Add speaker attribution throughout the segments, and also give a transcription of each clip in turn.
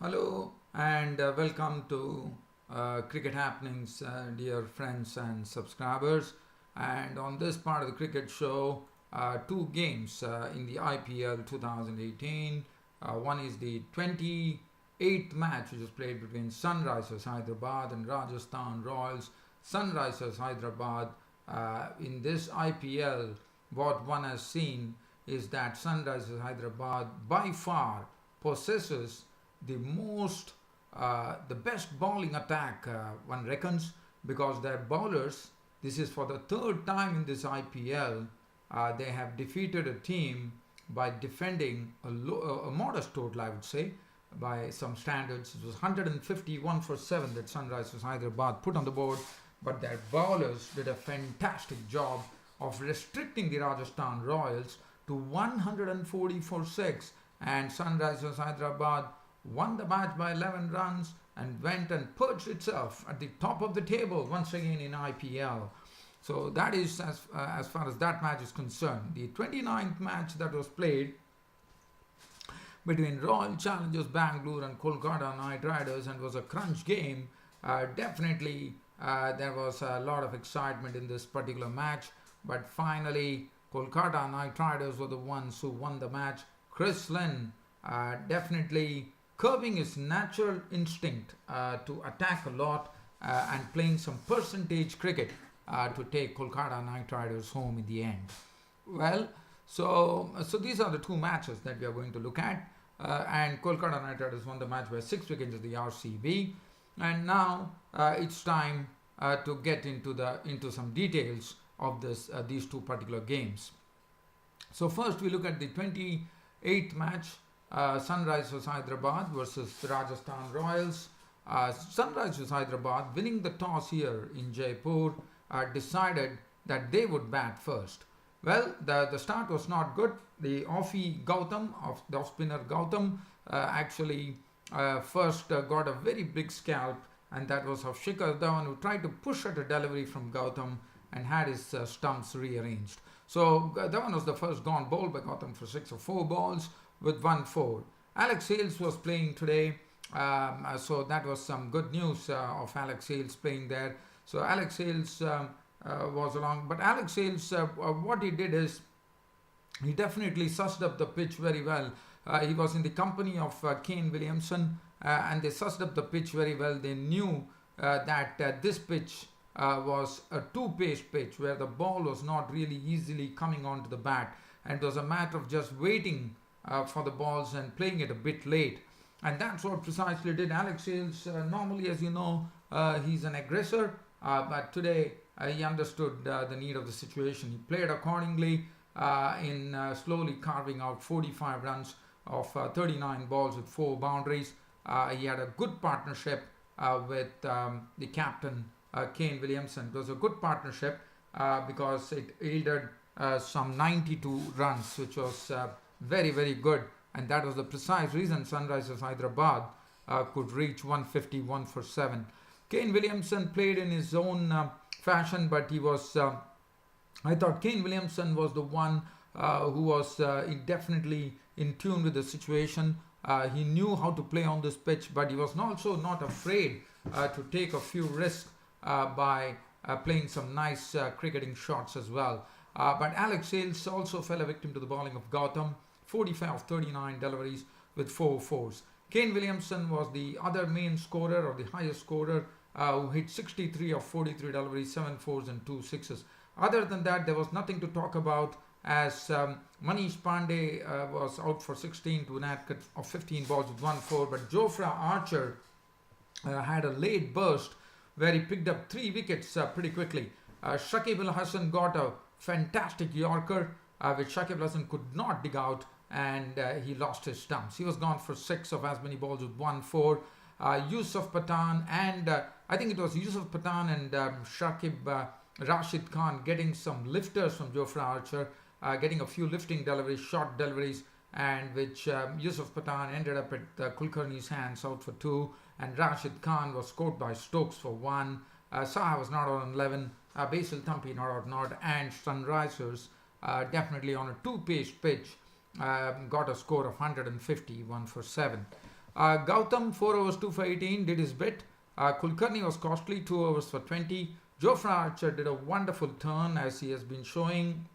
Speaker 1: Hello and welcome to Cricket Happenings, dear friends and subscribers. And on this part of the cricket show, two games in the IPL 2018. One is the 28th match, which was played between Sunrisers Hyderabad and Rajasthan Royals. Sunrisers Hyderabad, in this IPL, what one has seen is that Sunrisers Hyderabad by far possesses the best bowling attack, one reckons, because their bowlers, this is for the third time in this IPL, they have defeated a team by defending a modest total, I would say, by some standards. It was 151 for 7 that Sunrisers Hyderabad put on the board, but their bowlers did a fantastic job of restricting the Rajasthan Royals to 140 for 6, and Sunrisers Hyderabad won the match by 11 runs and went and perched itself at the top of the table once again in IPL. So that is as far as that match is concerned. The 29th match that was played between Royal Challengers Bangalore and Kolkata Knight Riders and was a crunch game. Definitely there was a lot of excitement in this particular match, but finally Kolkata Knight Riders were the ones who won the match. Chris Lynn definitely curbing his natural instinct to attack a lot and playing some percentage cricket to take Kolkata Knight Riders home in the end. Well, so these are the two matches that we are going to look at, and Kolkata Knight Riders won the match by 6 wickets of the RCB, and now it's time to get into some details of these two particular games. So first we look at the 28th match. Sunrisers Hyderabad versus Rajasthan Royals. Sunrisers Hyderabad, winning the toss here in Jaipur, decided that they would bat first. Well, the start was not good. The off spinner Gautam, actually first got a very big scalp, and that was of Shikhar Dhawan, who tried to push at a delivery from Gautam and had his stumps rearranged. So Dhawan was the first gone bowled by Gautam for 6 or 4 balls with 1-4. Alex Hales was playing today, so that was some good news of Alex Hales playing there. So Alex Hales was along, but Alex Hales, what he did is he definitely sussed up the pitch very well. He was in the company of Kane Williamson, and they sussed up the pitch very well. They knew that this pitch was a two-pace pitch where the ball was not really easily coming onto the bat, and it was a matter of just waiting for the balls and playing it a bit late. And that's what precisely did Alex Hales. Normally, as you know, he's an aggressor, but today he understood the need of the situation. He played accordingly in slowly carving out 45 runs of 39 balls with 4 boundaries. He had a good partnership with the captain, Kane Williamson. It was a good partnership because it yielded some 92 runs, which was very, very good, and that was the precise reason Sunrisers Hyderabad could reach 151 for 7. Kane Williamson played in his own fashion, but he was, I thought Kane Williamson was the one who was definitely in tune with the situation. He knew how to play on this pitch, but he was also not afraid to take a few risks by playing some nice cricketing shots as well. But Alex Hales also fell a victim to the bowling of Gautam. 45 of 39 deliveries with 4 fours. Kane Williamson was the other main scorer, or the highest scorer, who hit 63 of 43 deliveries, 7 fours and 2 sixes. Other than that, there was nothing to talk about, as Manish Pandey was out for 16 to an average of 15 balls with 1 4. But Jofra Archer had a late burst where he picked up 3 wickets pretty quickly. Shakib Al Hasan got a fantastic Yorker, which Shakib Al Hasan could not dig out, and he lost his stumps. He was gone for 6 of as many balls with 1 4. Yusuf Pathan and I think it was Yusuf Pathan and Shakib Rashid Khan getting some lifters from Jofra Archer, getting a few lifting deliveries, short deliveries, and which Yusuf Pathan ended up at Kulkarni's hands out for 2, and Rashid Khan was scored by Stokes for 1. Saha was not out on 11, Basil Thampi not out not, and Sunrisers definitely on a 2-pace pitch got a score of 151 for 7. Gautam 4 overs 2 for 18 did his bit. Kulkarni was costly 2 overs for 20. Jofra Archer did a wonderful turn as he has been showing.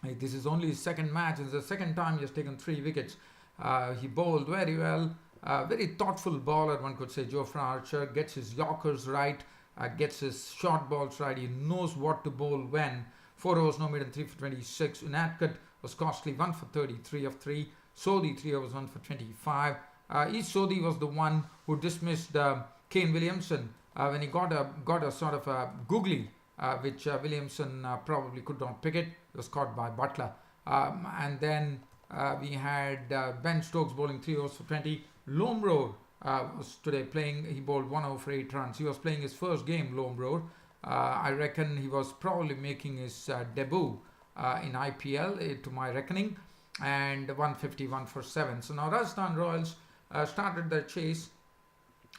Speaker 1: This is only his second match. It's the second time he has taken 3 wickets. He bowled very well. Very thoughtful bowler, one could say. Jofra Archer gets his Yorkers right, gets his short balls right. He knows what to bowl when. 4 overs, no more than 3 for 26. Unadkat was costly, 1 for 33 of 3. Sodhi, 3 overs, 1 for 25. East Sodhi was the one who dismissed Kane Williamson when he got a sort of a googly, which Williamson probably could not pick it. It was caught by Butler. And then we had Ben Stokes bowling 3 overs for 20. Lomror was today playing. He bowled 1 over for 8 runs. He was playing his first game, Lomror. I reckon he was probably making his debut in IPL, to my reckoning. And 151 for 7. So now Rajasthan Royals started their chase,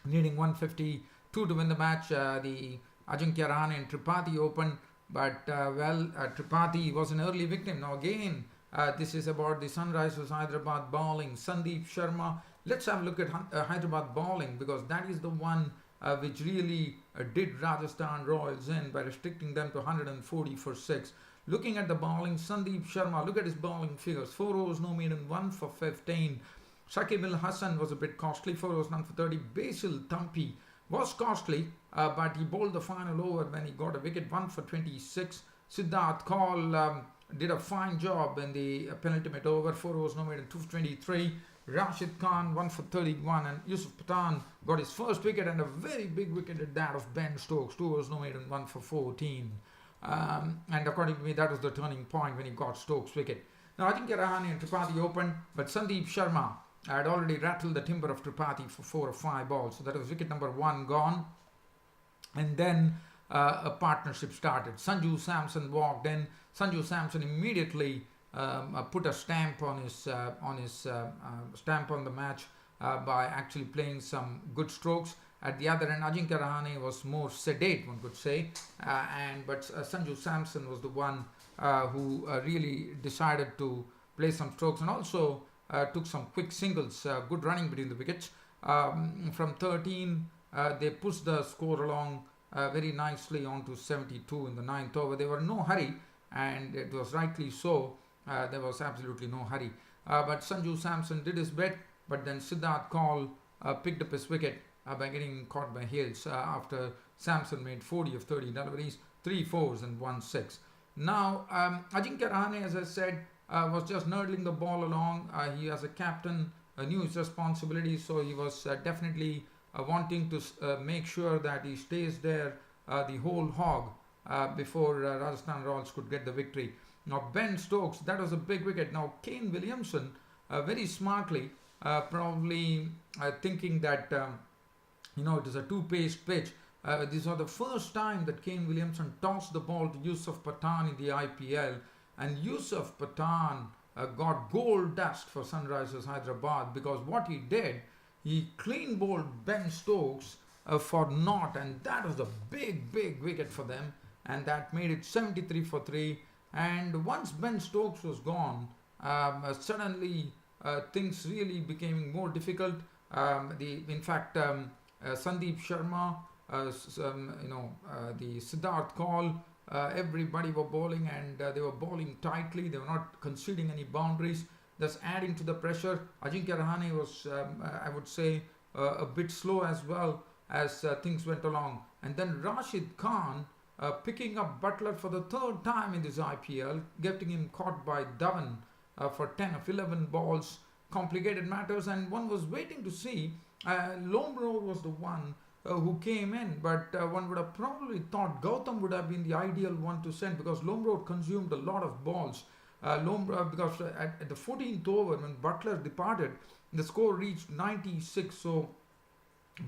Speaker 1: needing 152 to win the match. The Ajinkya Rahane and Tripathi opened, but Tripathi was an early victim. Now again, this is about the Sunrisers Hyderabad bowling. Sandeep Sharma. Let's have a look at Hyderabad bowling, because that is the one which really did Rajasthan Royals in by restricting them to 140 for 6. Looking at the bowling, Sandeep Sharma, look at his bowling figures. 4 overs, no maiden, 1 for 15. Shakib Al Hassan was a bit costly, 4 overs, none for 30. Basil Thampi was costly, but he bowled the final over when he got a wicket, 1 for 26. Siddharth Kaul did a fine job in the penultimate over, 4 overs, no maiden, 2 for 23. Rashid Khan 1 for 31, and Yusuf Pathan got his first wicket, and a very big wicket at that of Ben Stokes, 2 overs, no maiden, 1 for 14. And according to me, that was the turning point when he got Stokes' wicket. Now Ajinkya Rahane and Tripathi opened, but Sandeep Sharma had already rattled the timber of Tripathi for 4 or 5 balls. So that was wicket number 1 gone. And then a partnership started. Sanju Samson walked in. Sanju Samson immediately put a stamp on his stamp on the match by actually playing some good strokes. At the other end, Ajinkya Rahane was more sedate, one could say, but Sanju Samson was the one who really decided to play some strokes, and also took some quick singles. Good running between the wickets. From 13, they pushed the score along very nicely on to 72 in the 9th over. There were no hurry, and it was rightly so. There was absolutely no hurry. But Sanju Samson did his bit, but then Siddharth Kaul picked up his wicket by getting caught by Hales after Samson made 40 of 30 deliveries, 3 fours and 1 6. Now, Ajinkya Rahane, as I said, was just nurdling the ball along. He, as a captain, knew his responsibilities, so he was definitely wanting to make sure that he stays there the whole hog before Rajasthan Royals could get the victory. Now, Ben Stokes, that was a big wicket. Now, Kane Williamson, very smartly, probably thinking that it is a two-paced pitch. This was the first time that Kane Williamson tossed the ball to Yusuf Pathan in the IPL, and Yusuf Pathan got gold dust for Sunrisers Hyderabad, because what he did, he clean bowled Ben Stokes for naught, and that was a big wicket for them, and that made it 73 for 3. And once Ben Stokes was gone, suddenly things really became more difficult. Sandeep Sharma, the Siddharth Kaul, everybody were bowling, and they were bowling tightly. They were not conceding any boundaries, thus adding to the pressure. Ajinkya Rahane was, I would say, a bit slow as well as things went along. And then Rashid Khan picking up Butler for the 3rd time in this IPL, getting him caught by Dhawan for 10 of 11 balls. Complicated matters, and one was waiting to see. Lomror was the one who came in, but one would have probably thought Gautam would have been the ideal one to send, because Lomror consumed a lot of balls. Because at the 14th over, when Butler departed, the score reached 96. So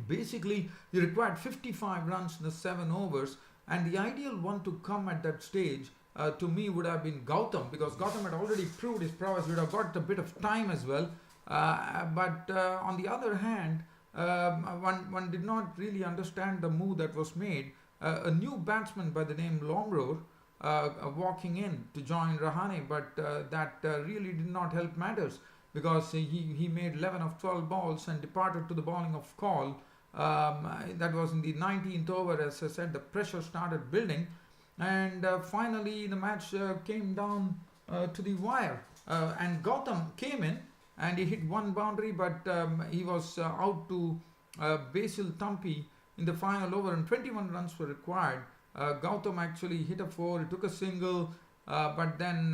Speaker 1: basically, he required 55 runs in the 7 overs, and the ideal one to come at that stage to me would have been Gautam, because Gautam had already proved his prowess. He would have got a bit of time as well. But on the other hand, one did not really understand the move that was made. A new batsman by the name Lomror walking in to join Rahane, but that really did not help matters. because he made 11 of 12 balls and departed to the bowling of call. That was in the 19th over. As I said, the pressure started building, and finally the match came down to the wire. And Gautam came in and he hit one boundary, but he was out to Basil Tumpy in the final over, and 21 runs were required. Gautam actually hit a four, he took a single, but then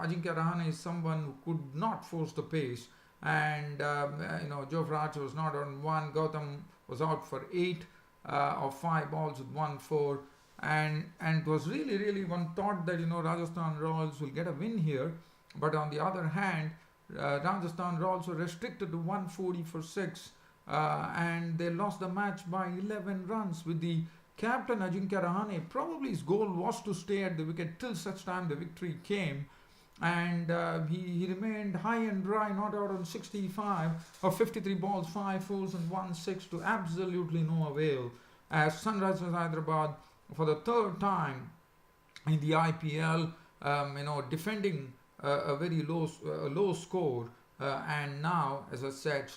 Speaker 1: Ajinkya Rahane is someone who could not force the pace, and Jofra Archer was not on one. Gautam was out for 8 of 5 balls with 1-4, and it was really one thought that Rajasthan Royals will get a win here, but on the other hand, Rajasthan Royals were restricted to 140 for 6, and they lost the match by 11 runs, with the captain Ajinkya Rahane, probably his goal was to stay at the wicket till such time the victory came, and he remained high and dry, not out on 65 of 53 balls, 5 fours and 1 6 to absolutely no avail, as Sunrisers Hyderabad for the third time in the IPL, defending a very low score, and now, as I said,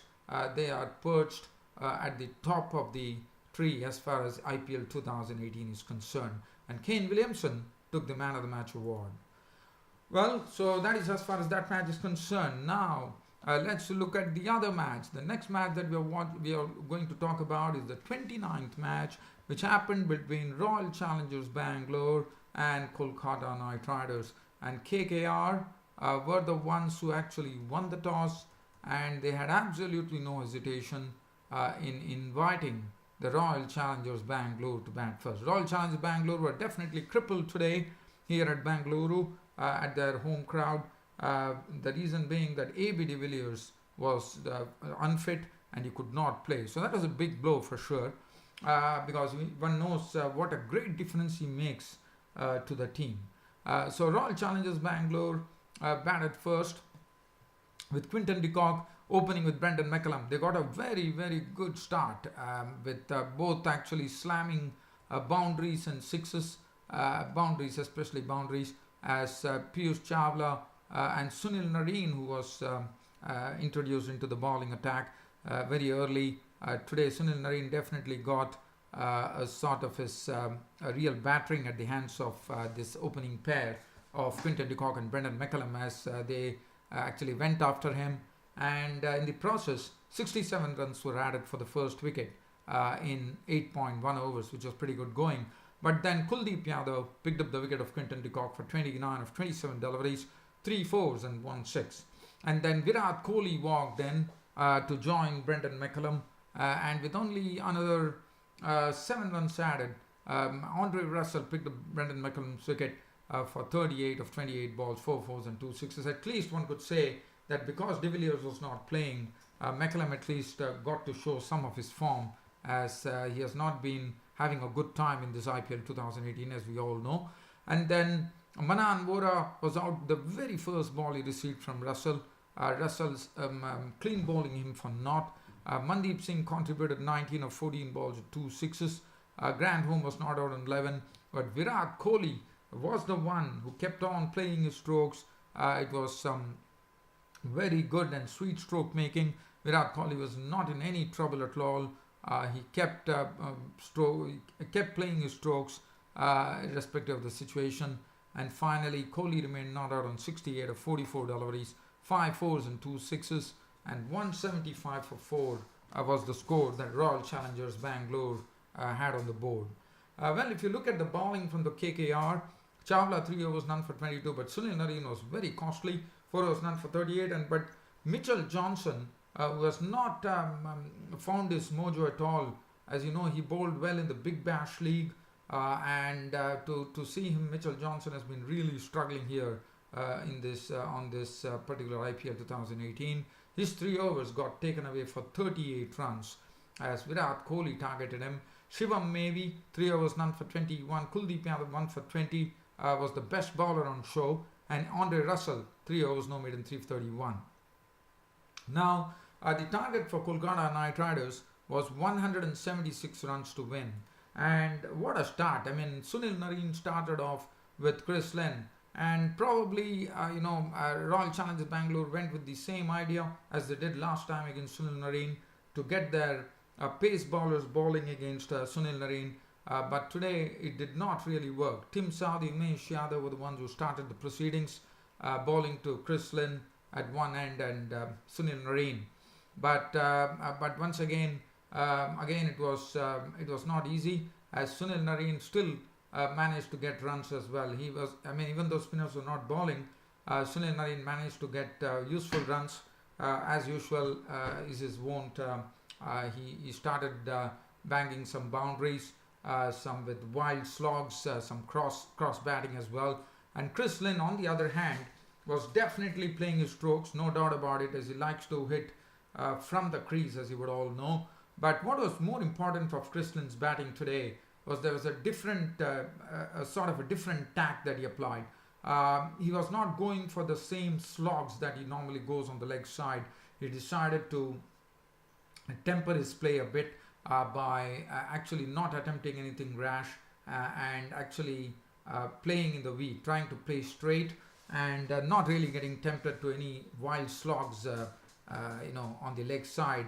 Speaker 1: they are perched at the top of the tree as far as IPL 2018 is concerned, and Kane Williamson took the man of the match award. Well, so that is as far as that match is concerned. Now let's look at the other match. The next match that we are going to talk about is the 29th match, which happened between Royal Challengers Bangalore and Kolkata Knight Riders, and KKR were the ones who actually won the toss, and they had absolutely no hesitation in inviting the Royal Challengers Bangalore to bat first. Royal Challengers Bangalore were definitely crippled today here at Bangalore at their home crowd. The reason being that A.B. de Villiers was unfit and he could not play. So that was a big blow for sure, because one knows what a great difference he makes to the team. So Royal Challengers Bangalore batted first with Quinton de Kock opening with Brendan McCullum. They got a very good start with both actually slamming boundaries and sixes, especially boundaries, as Piyush Chawla and Sunil Narine, who was introduced into the bowling attack very early. Today Sunil Narine definitely got a sort of his a real battering at the hands of this opening pair of Quinton de Kock and Brendan McCullum, as they actually went after him, and in the process 67 runs were added for the first wicket in 8.1 overs, which was pretty good going. But then Kuldeep Yadav picked up the wicket of Quinton de Kock for 29 of 27 deliveries, 3 fours and 1 6. And then Virat Kohli walked in to join Brendan McCullum, and with only another 7 runs added, Andre Russell picked up Brendan McCullum's wicket for 38 of 28 balls, 4 fours and 2 sixes. At least one could say that because de Villiers was not playing, McCullum at least got to show some of his form, as he has not been having a good time in this IPL 2018, as we all know. And then Manan Vora was out the very first ball he received from Russell. Russell's clean bowling him for naught. Mandeep Singh contributed 19 of 14 balls with 2 sixes. Grant Holmes was not out on 11, but Virat Kohli was the one who kept on playing his strokes. It was some very good and sweet stroke making. Virat Kohli was not in any trouble at all. He kept playing his strokes irrespective of the situation. And finally, Kohli remained not out on 68 of 44 deliveries, 5 fours and 2 sixes, and 175 for 4 was the score that Royal Challengers Bangalore had on the board. Well, if you look at the bowling from the KKR, Chawla 3 overs none for 22, but Sunil Narine was very costly, 4 overs none for 38, but Mitchell Johnson who has not found his mojo at all. As you know, he bowled well in the Big Bash League, and to see him, Mitchell Johnson has been really struggling here on this particular IPL 2018. His 3 overs got taken away for 38 runs as Virat Kohli targeted him. Shivam Mevi 3 overs none for 21. Kuldeep Yadav 1 for 20 was the best bowler on show, and Andre Russell 3 overs no maiden 3 for 31. Now the target for Kolkata Knight Riders was 176 runs to win, and what a start. I mean, Sunil Narine started off with Chris Lynn And probably, Royal Challengers Bangalore went with the same idea as they did last time against Sunil Narine to get their pace bowlers bowling against Sunil Narine. But today it did not really work. Tim Saudi and Umesh Yadav were the ones who started the proceedings, bowling to Chris Lynn at one end and Sunil Narine. But once again, it was not easy, as Sunil Narine still managed to get runs as well. Even though spinners were not bowling, Sunil Narine managed to get useful runs. As usual, is his wont. He started banging some boundaries, some with wild slogs, some cross batting as well. And Chris Lynn, on the other hand, was definitely playing his strokes, no doubt about it, as he likes to hit from the crease, as you would all know. But what was more important of Chris Lynn's batting today was there was a different, sort of a different tack that he applied. He was not going for the same slogs that he normally goes on the leg side. He decided to temper his play a bit by actually not attempting anything rash and actually playing in the V, trying to play straight and not really getting tempted to any wild slogs, on the leg side.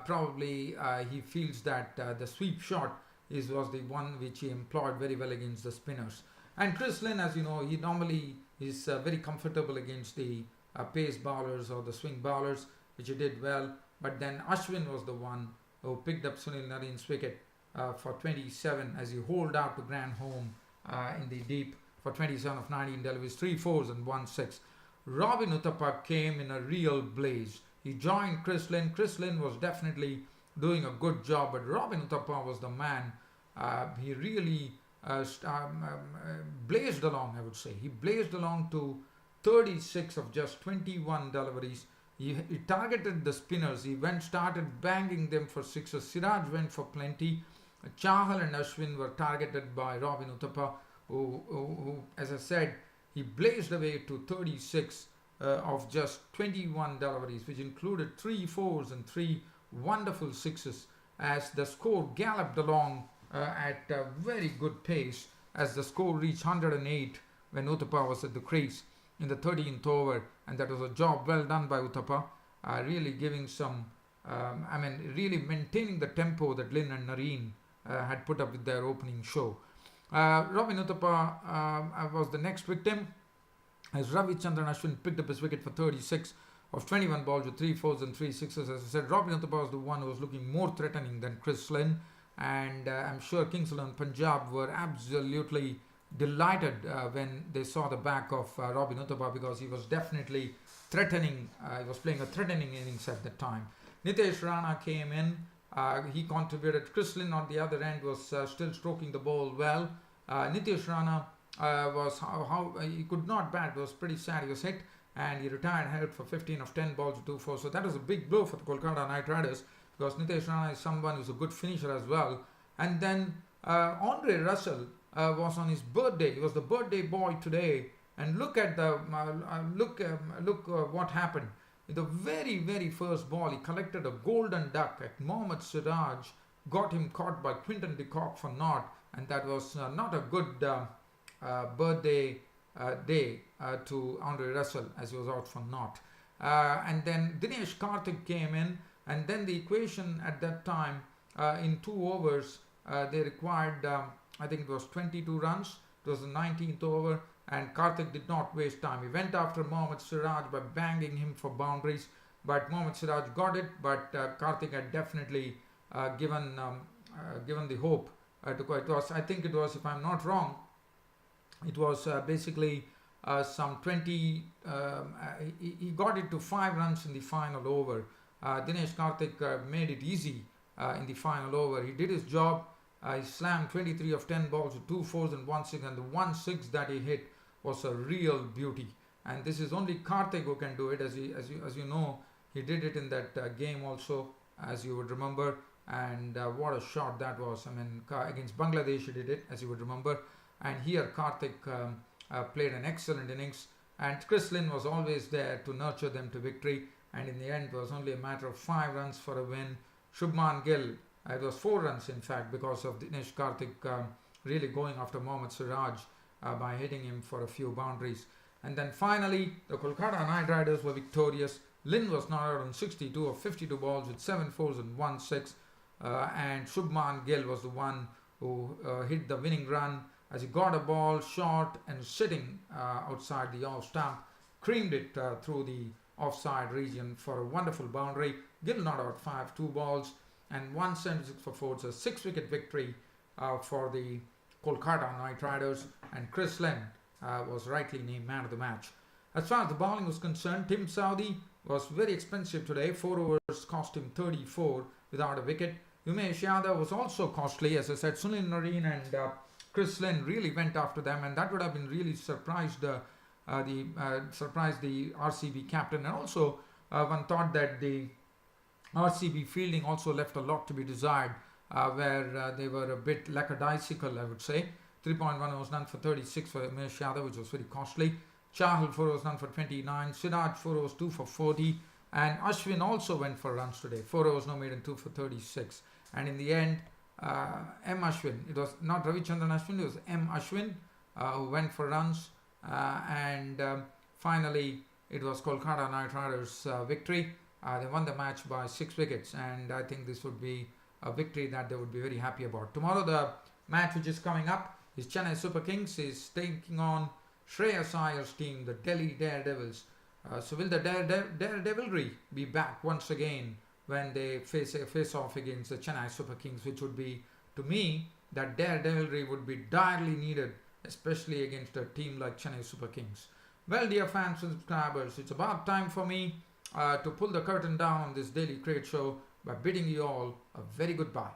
Speaker 1: Probably he feels that the sweep shot was the one which he employed very well against the spinners. And Chris Lynn, as you know, he normally is very comfortable against the pace bowlers or the swing bowlers, which he did well. But then Ashwin was the one who picked up Sunil Narine's wicket for 27 as he holed out to Grand Home in the deep for 27 of 19 deliveries, 3 fours and 1 6. Robin Uthappa came in a real blaze. He joined Chris Lynn. Chris Lynn was definitely doing a good job, but Robin Uthappa was the man. He really blazed along, I would say. He blazed along to 36 of just 21 deliveries. He targeted the spinners. He started banging them for sixes. Siraj went for plenty. Chahal and Ashwin were targeted by Robin Uthappa, who, as I said, he blazed away to 36 of just 21 deliveries, which included 3 fours and 3 wonderful sixes, as the score galloped along at a very good pace, as the score reached 108 when Uthappa was at the crease in the 13th over, and that was a job well done by Uthappa, really giving some, really maintaining the tempo that Lynn and Narine had put up with their opening show. Robin Uthappa was the next victim, as Ravichandran Ashwin picked up his wicket for 36 of 21 balls with 3 fours and 3 sixes. As I said, Robin Uthappa was the one who was looking more threatening than Chris Lynn, and I'm sure Kings XI Punjab were absolutely delighted when they saw the back of Robin Uthappa, because he was definitely threatening. He was playing a threatening innings at that time. Nitesh Rana came in. He contributed. Chris Lynn on the other end was still stroking the ball well. Nitesh Rana was how he could not bat. It was pretty sad. He was hit and he retired held for 15 of 10 balls with 2 4. So that was a big blow for the Kolkata Knight Riders, because Nitesh Rana is someone who's a good finisher as well. And then Andre Russell was on his birthday. He was the birthday boy today. And look at the what happened. In the very first ball, he collected a golden duck at Mohammad Siraj, got him caught by Quinton de Kock for naught, and that was not a good birthday day to Andre Russell, as he was out for naught. And then Dinesh Karthik came in, and then the equation at that time, in 2 overs, they required, I think it was 22 runs. It was the 19th over, and Karthik did not waste time. He went after Mohammad Siraj by banging him for boundaries, but Mohammad Siraj got it, but Karthik had definitely given the hope to go. It was, I think it was, if I'm not wrong, it was basically some 20, he got it to 5 runs in the final over. Dinesh Karthik made it easy in the final over. He did his job. He slammed 23 of 10 balls with 2 fours and 1 6, and the 1 6 that he hit was a real beauty. And this is only Karthik who can do it, as you know, he did it in that game also, as you would remember. And what a shot that was. I mean, against Bangladesh he did it, as you would remember. And here Karthik played an excellent innings, and Chris Lynn was always there to nurture them to victory. And in the end, it was only a matter of 5 runs for a win. Shubman Gill, it was 4 runs in fact, because of Dinesh Karthik really going after Mohammad Siraj by hitting him for a few boundaries. And then finally, the Kolkata Knight Riders were victorious. Lynn was not out on 62 of 52 balls with 7 fours and 1 6. And Shubman Gill was the one who hit the winning run as he got a ball short and sitting outside the off stump, creamed it through the offside region for a wonderful boundary. Gill not out 5, 2 balls and 176 for 4. It's a 6-wicket victory for the Kolkata Knight Riders, and Chris Lynn was rightly named man of the match. As far as the bowling was concerned, Tim Southee was very expensive today. 4 overs cost him 34 without a wicket. Umesh Yadav was also costly. As I said, Sunil Narine and Chris Lynn really went after them, and that would have been really surprised the RCB captain. And also, one thought that the RCB fielding also left a lot to be desired, where they were a bit lackadaisical, I would say. 3.1 overs none for 36 for Umesh Yadav, which was very costly. Chahal 4 overs none for 29. Siraj 4 overs 2 for 40. And Ashwin also went for runs today. 4 overs no made and 2 for 36. And in the end, M. Ashwin, it was not Ravichandran Ashwin, it was M. Ashwin who went for runs. And finally, it was Kolkata Knight Riders' victory. They won the match by 6 wickets, and I think this would be a victory that they would be very happy about. Tomorrow, the match which is coming up is Chennai Super Kings is taking on Shreyas Iyer's team, the Delhi Daredevils. So will the Daredevilry be back once again when they face off against the Chennai Super Kings, which would be, to me, that Daredevilry would be direly needed, especially against a team like Chennai Super Kings. Well, dear fans and subscribers, it's about time for me to pull the curtain down on this daily cricket show by bidding you all a very goodbye.